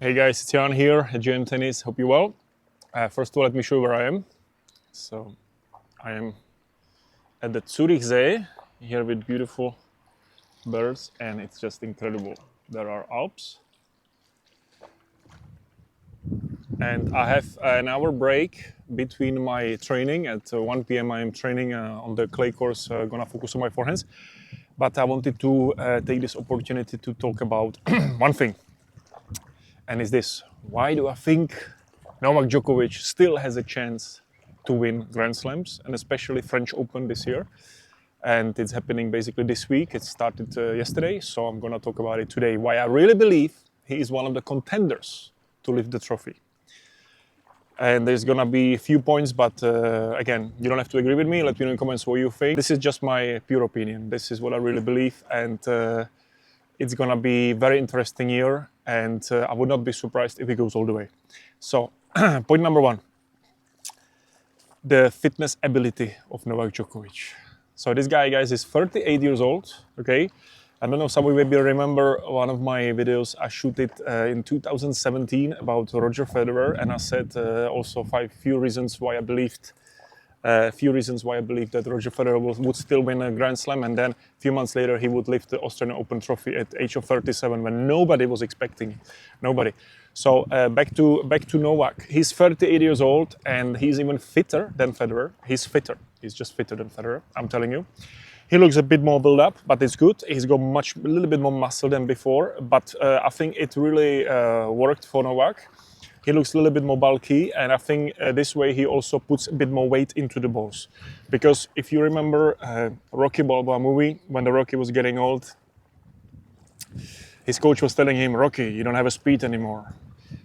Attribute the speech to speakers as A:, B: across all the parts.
A: Hey guys, it's Jan here at GM Tennis. Hope you're well. First of all, let me show you where I am. So, I am at the Zurich See here with beautiful birds, and it's just incredible. There are Alps, and I have an hour break between my training. At 1 p.m. I am training on the clay course, gonna focus on my forehands. But I wanted to take this opportunity to talk about one thing, and it's this. Why do I think Novak Djokovic still has a chance to win Grand Slams, and especially French Open this year? And it's happening basically this week. It started yesterday, so I'm going to talk about it today. Why I really believe he is one of the contenders to lift the trophy. And there's going to be a few points, but again, you don't have to agree with me. Let me know in comments what you think. This is just my pure opinion. This is what I really believe, and it's going to be a very interesting year, and I would not be surprised if it goes all the way. So, point number one, the fitness ability of Novak Djokovic. So this guy, guys, is 38 years old, okay? I don't know, some of you maybe remember one of my videos. I shot it in 2017 about Roger Federer, and I said also few reasons why I believed that Roger Federer would still win a Grand Slam, and then a few months later he would lift the Australian Open trophy at the age of 37 when nobody was expecting it. Nobody. So back to Novak. He's 38 years old and he's even fitter than Federer. He's fitter. He's just fitter than Federer, I'm telling you. He looks a bit more built up, but it's good. He's got a little bit more muscle than before, but I think it really worked for Novak. He looks a little bit more bulky, and I think this way he also puts a bit more weight into the balls. Because if you remember Rocky Balboa movie, when the Rocky was getting old, his coach was telling him, Rocky, you don't have a speed anymore.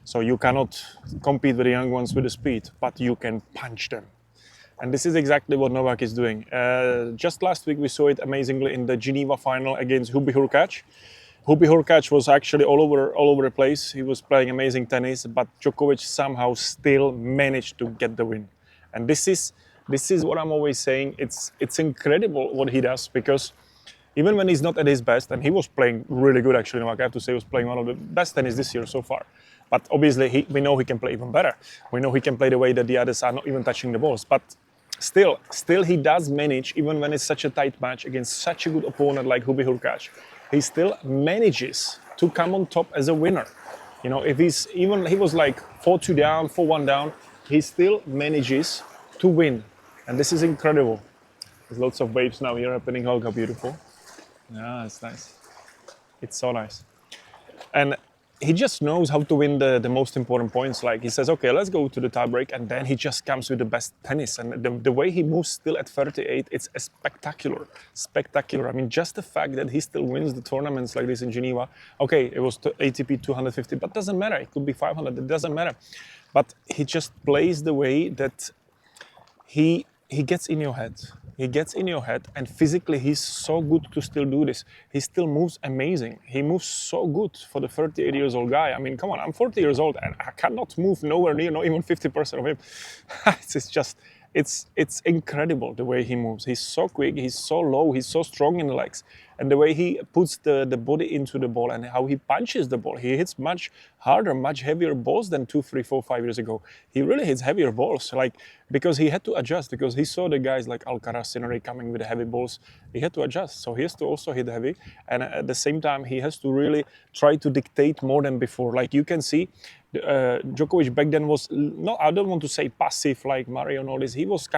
A: So you cannot compete with the young ones with the speed, but you can punch them. And this is exactly what Novak is doing. Just last week we saw it amazingly in the Geneva final against Hubert Hurkacz. Hubert Hurkacz was actually all over the place. He was playing amazing tennis, but Djokovic somehow still managed to get the win. And this is what I'm always saying. It's incredible what he does, because even when he's not at his best, and he was playing really good actually, Novak, I have to say he was playing one of the best tennis this year so far. But obviously we know he can play even better. We know he can play the way that the others are not even touching the balls. But still he does manage, even when it's such a tight match against such a good opponent like Hubert Hurkacz, he still manages to come on top as a winner. You know, if he was like 4-2 down, 4-1 down, he still manages to win. And this is incredible. There's lots of waves now here happening. Oh, how beautiful. Yeah, it's nice. It's so nice. And he just knows how to win the most important points. Like he says, okay, let's go to the tiebreak, and then he just comes with the best tennis. And the way he moves still at 38, it's spectacular. Spectacular. I mean, just the fact that he still wins the tournaments like this in Geneva. Okay, it was ATP 250, but doesn't matter. It could be 500, it doesn't matter. But he just plays the way that he gets in your head. He gets in your head, and physically he's so good to still do this. He still moves amazing. He moves so good for the 38 years old guy. I mean, come on, I'm 40 years old and I cannot move nowhere near, not even 50% of him. It's incredible the way he moves. He's so quick, he's so low, he's so strong in the legs. And the way he puts the body into the ball and how he punches the ball. He hits much harder, much heavier balls than 2, 3, 4, 5 years ago. He really hits heavier balls, because he had to adjust, because he saw the guys like Alcaraz coming with the heavy balls. He had to adjust, so he has to also hit heavy. And at the same time, he has to really try to dictate more than before. Like you can see, Djokovic back then was, I don't want to say passive like Mario and all this. He was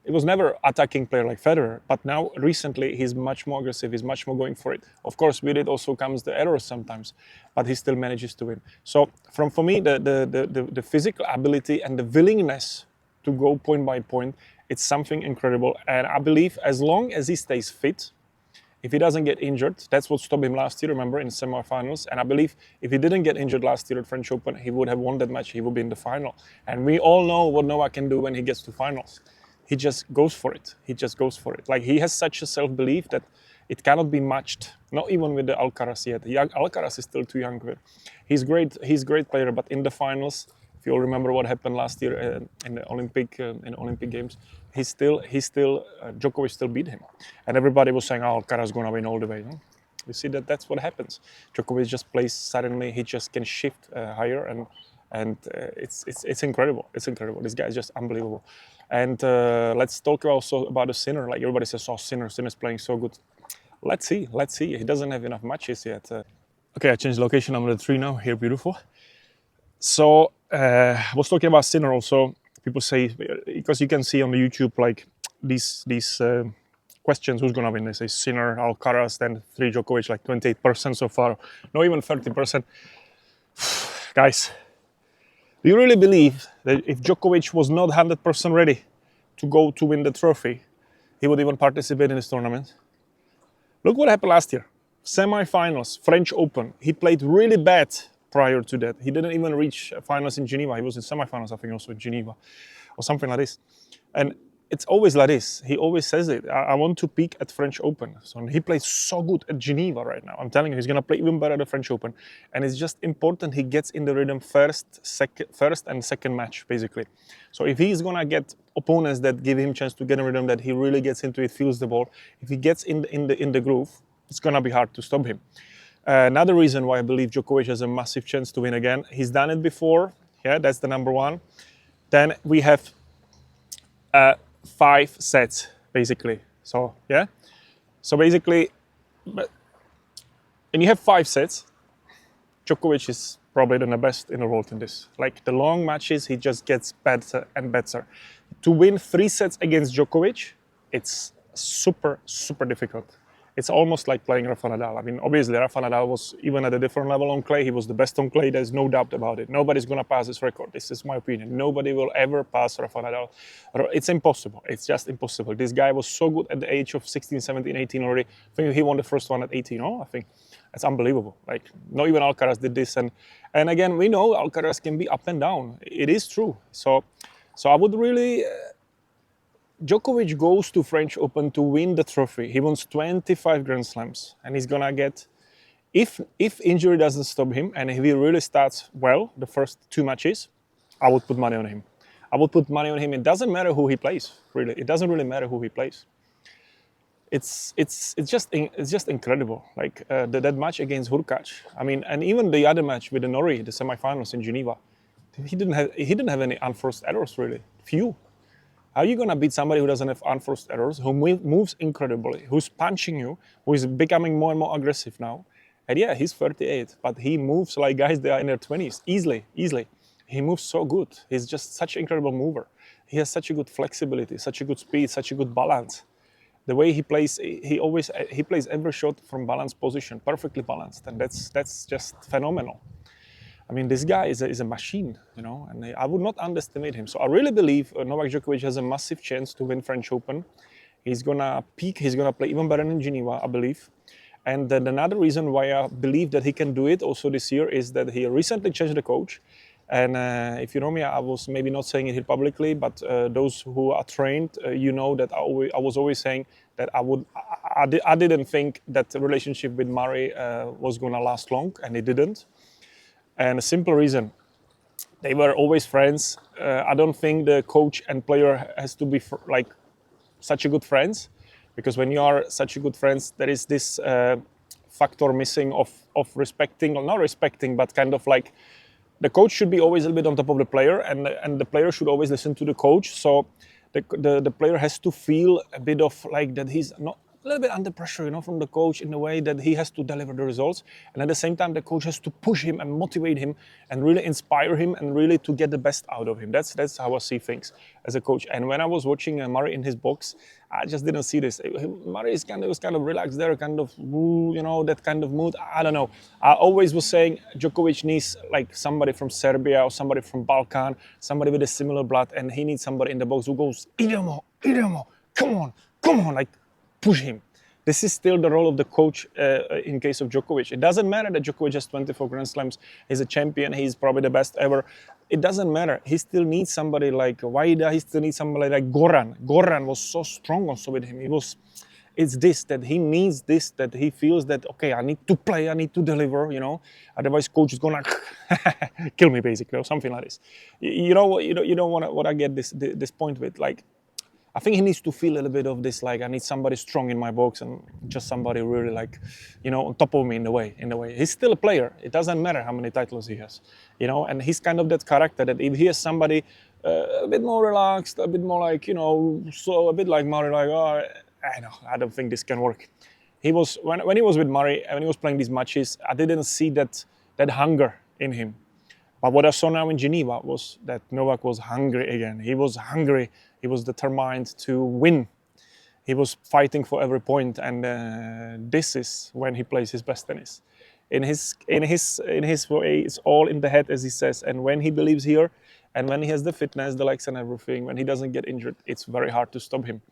A: it was never attacking player like Federer, but now recently he's much more aggressive, he's much more going for it. Of course, with it also comes the errors sometimes, but he still manages to win. So for me, the physical ability and the willingness to go point by point, it's something incredible. And I believe as long as he stays fit, if he doesn't get injured, that's what stopped him last year, remember, in semi-finals. And I believe if he didn't get injured last year at French Open, he would have won that match, he would be in the final. And we all know what Novak can do when he gets to finals. He just goes for it. He just goes for it. Like, he has such a self-belief that it cannot be matched, not even with the Alcaraz yet. Alcaraz is still too young. He's great player, but in the finals, if you all remember what happened last year in the Olympic Games, Djokovic still beat him. And everybody was saying, oh, Alcaraz is going to win all the way. No? You see that that's what happens. Djokovic just plays suddenly. He just can shift higher, and it's incredible. It's incredible. This guy is just unbelievable. And let's talk also about the Sinner. Like everybody says, oh, Sinner's playing so good. Let's see. He doesn't have enough matches yet. Okay, I changed location. I'm at the 3 now. Here, beautiful. So I was talking about Sinner also. People say, because you can see on the YouTube like these questions, who's gonna win? They say Sinner, Alcaraz, then 3 Djokovic, like 28% so far, not even 30%. Guys, do you really believe that if Djokovic was not 100% ready to go to win the trophy, he would even participate in this tournament? Look what happened last year. Semi-finals, French Open. He played really bad prior to that. He didn't even reach finals in Geneva. He was in semi-finals, I think, also in Geneva or something like this. And it's always like this. He always says it. I want to peak at French Open. So he plays so good at Geneva right now. I'm telling you, he's going to play even better at the French Open. And it's just important he gets in the rhythm first and second match, basically. So if he's going to get opponents that give him a chance to get in rhythm, that he really gets into it, feels the ball, if he gets in the groove, it's going to be hard to stop him. Another reason why I believe Djokovic has a massive chance to win again, he's done it before. Yeah, that's the number one. Then we have 5 sets, basically. So, yeah. So basically, and you have 5 sets, Djokovic is probably the best in the world in this. Like the long matches, he just gets better and better. To win 3 sets against Djokovic, it's super, super difficult. It's almost like playing Rafa Nadal. I mean, obviously, Rafa Nadal was even at a different level on clay. He was the best on clay. There's no doubt about it. Nobody's going to pass his record. This is my opinion. Nobody will ever pass Rafa Nadal. It's impossible. It's just impossible. This guy was so good at the age of 16, 17, 18 already. I think he won the first one at 18. Oh, I think that's unbelievable. Like, not even Alcaraz did this. And again, we know Alcaraz can be up and down. It is true. So I would really... Djokovic goes to French Open to win the trophy. He wins 25 Grand Slams, and he's gonna get, if injury doesn't stop him, and if he really starts well the first 2 matches, I would put money on him. I would put money on him. It doesn't matter who he plays, really. It doesn't really matter who he plays. It's just incredible. Like that match against Hurkacz. I mean, and even the other match with the Norrie, the semifinals in Geneva, he didn't have any unforced errors really. Few. How are you going to beat somebody who doesn't have unforced errors, who moves incredibly, who's punching you, who is becoming more and more aggressive now? And yeah, he's 38, but he moves like guys that are in their 20s, easily. He moves so good. He's just such an incredible mover. He has such a good flexibility, such a good speed, such a good balance. The way he plays, he plays every shot from balanced position, perfectly balanced, and that's just phenomenal. I mean, this guy is a machine, you know, and I would not underestimate him. So I really believe Novak Djokovic has a massive chance to win French Open. He's going to peak. He's going to play even better in Geneva, I believe. And then another reason why I believe that he can do it also this year is that he recently changed the coach. And if you know me, I was maybe not saying it here publicly, but those who are trained, you know that I was always saying that I didn't think that the relationship with Murray was going to last long, and it didn't. And a simple reason, they were always friends. I don't think the coach and player has to be like such a good friends, because when you are such a good friends, there is this factor missing of respecting, or not respecting, but kind of like the coach should be always a little bit on top of the player, and the player should always listen to the coach. So the player has to feel a bit of like that he's not a little bit under pressure, you know, from the coach in the way that he has to deliver the results. And at the same time, the coach has to push him and motivate him and really inspire him and really to get the best out of him. That's how I see things as a coach. And when I was watching Murray in his box, I just didn't see this. Murray was kind of relaxed there, kind of, you know, that kind of mood. I don't know. I always was saying Djokovic needs like somebody from Serbia or somebody from Balkan, somebody with a similar blood, and he needs somebody in the box who goes, Idemo, come on, like, push him. This is still the role of the coach in case of Djokovic. It doesn't matter that Djokovic has 24 Grand Slams. He's a champion. He's probably the best ever. It doesn't matter. He still needs somebody like Vaida. He still needs somebody like Goran. Goran was so strong also with him. It's this, that he needs this, that he feels that, okay, I need to play, I need to deliver, you know. Otherwise, coach is going to kill me, basically, or something like this. You know what I get this point with? Like, I think he needs to feel a little bit of this, like, I need somebody strong in my box and just somebody really, like, you know, on top of me in the way. He's still a player. It doesn't matter how many titles he has, you know, and he's kind of that character that if he has somebody a bit more relaxed, a bit more like, you know, so a bit like Murray, like, oh, I don't think this can work. He was, when he was with Murray, when he was playing these matches, I didn't see that hunger in him. But what I saw now in Geneva was that Novak was hungry again. He was hungry. He was determined to win. He was fighting for every point, and this is when he plays his best tennis. In his way, it's all in the head, as he says. And when he believes here, and when he has the fitness, the legs, and everything, when he doesn't get injured, it's very hard to stop him.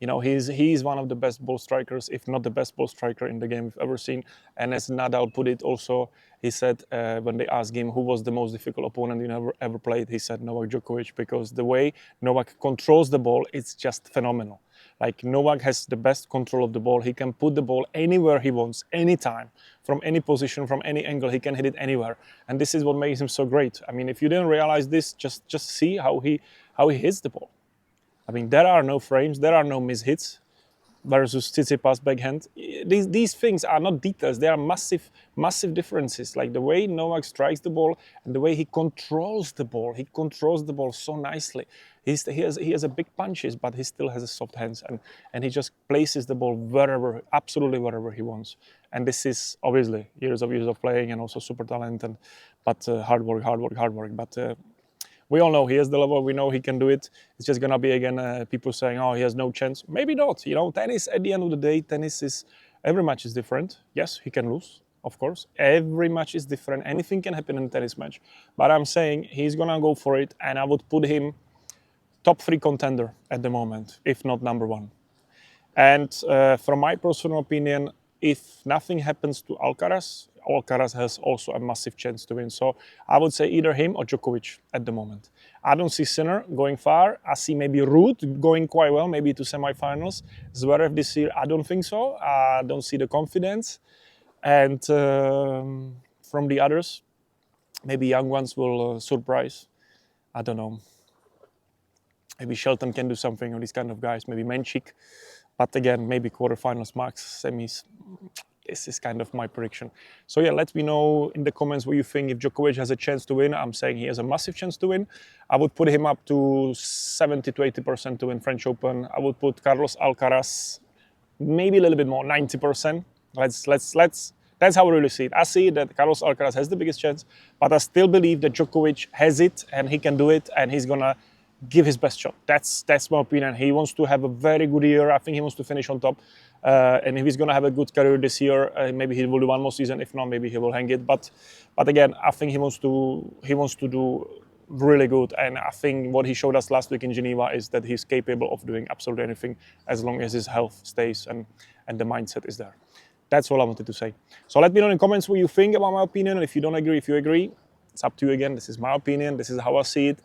A: You know, he's one of the best ball strikers, if not the best ball striker in the game we've ever seen. And as Nadal put it also, he said when they asked him who was the most difficult opponent you ever played, he said Novak Djokovic, because the way Novak controls the ball, it's just phenomenal. Like, Novak has the best control of the ball. He can put the ball anywhere he wants, anytime, from any position, from any angle. He can hit it anywhere. And this is what makes him so great. I mean, if you didn't realize this, just see how he hits the ball. I mean, there are no frames, there are no mishits versus Tsitsipas backhand. These things are not details, they are massive, massive differences. Like the way Novak strikes the ball and the way he controls the ball. He controls the ball so nicely. He has a big punches, but he still has a soft hands, and he just places the ball wherever, absolutely wherever he wants. And this is obviously years of playing and also super talent, but hard work. But we all know he has the level. We know he can do it. It's just gonna be again people saying, "Oh, he has no chance." Maybe not. You know, tennis. At the end of the day, tennis is every match is different. Yes, he can lose, of course. Every match is different. Anything can happen in a tennis match. But I'm saying he's gonna go for it, and I would put him top 3 contender at the moment, if not number 1. And from my personal opinion, if nothing happens to Alcaraz has also a massive chance to win. So I would say either him or Djokovic at the moment. I don't see Sinner going far. I see maybe Ruud going quite well, maybe to semifinals. Zverev this year, I don't think so. I don't see the confidence. And from the others, maybe young ones will surprise. I don't know. Maybe Shelton can do something, or these kind of guys. Maybe Menchik. But again, maybe quarterfinals, max, semis. This is kind of my prediction. So yeah, let me know in the comments what you think. If Djokovic has a chance to win, I'm saying he has a massive chance to win. I would put him up to 70 to 80% to win French Open. I would put Carlos Alcaraz maybe a little bit more, 90%. That's how I really see it. I see that Carlos Alcaraz has the biggest chance, but I still believe that Djokovic has it and he can do it, and he's gonna give his best shot. That's my opinion. He wants to have a very good year. I think he wants to finish on top. And if he's going to have a good career this year, maybe he will do one more season. If not, maybe he will hang it. But again, I think he wants to do really good. And I think what he showed us last week in Geneva is that he's capable of doing absolutely anything as long as his health stays and the mindset is there. That's all I wanted to say. So let me know in the comments what you think about my opinion. If you don't agree, if you agree, it's up to you again. This is my opinion. This is how I see it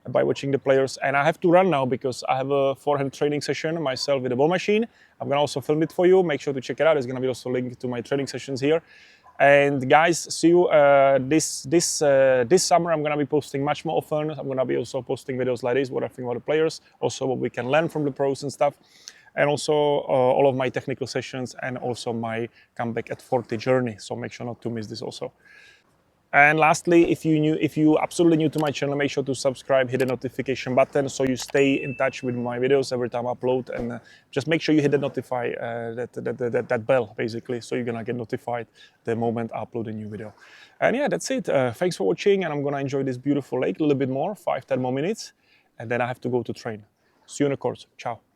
A: by watching the players. And I have to run now because I have a forehand training session myself with a ball machine. I'm gonna also film it for you. Make sure to check it out. There's gonna be also a link to my training sessions here. And guys, see you this summer. I'm gonna be posting much more often. I'm gonna be also posting videos like this, what I think about the players, also what we can learn from the pros and stuff. And also all of my technical sessions and also my comeback at 40 journey. So make sure not to miss this also. And lastly, if you absolutely new to my channel, make sure to subscribe, hit the notification button so you stay in touch with my videos every time I upload, and just make sure you hit the that bell basically, so you're gonna get notified the moment I upload a new video. And yeah, that's it. Thanks for watching, and I'm gonna enjoy this beautiful lake a little bit more, 5-10 more minutes, and then I have to go to train. See you on the course. Ciao.